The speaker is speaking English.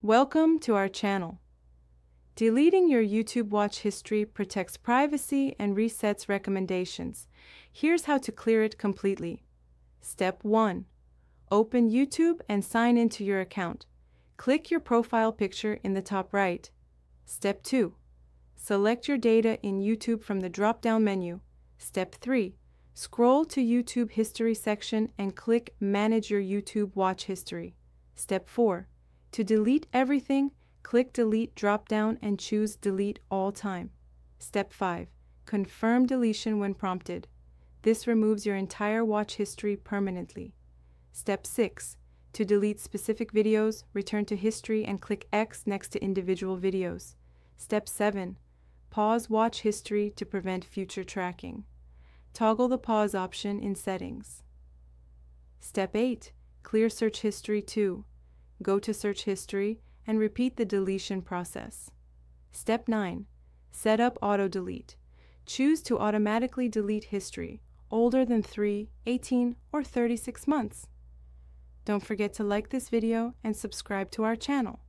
Welcome to our channel. Deleting your YouTube watch history protects privacy and resets recommendations. Here's how to clear it completely. Step 1. Open YouTube and sign into your account. Click your profile picture in the top right. Step 2. Select your data in YouTube from the drop-down menu. Step 3. Scroll to YouTube History section and click Manage your YouTube watch history. Step 4. To delete everything, click Delete drop-down and choose Delete all time. Step 5. Confirm deletion when prompted. This removes your entire watch history permanently. Step 6. To delete specific videos, return to History and click X next to individual videos. Step 7. Pause watch history to prevent future tracking. Toggle the pause option in Settings. Step 8. Clear search history too. Go to Search History and repeat the deletion process. Step 9. Set up Auto Delete. Choose to automatically delete history older than 3, 18, or 36 months. Don't forget to like this video and subscribe to our channel.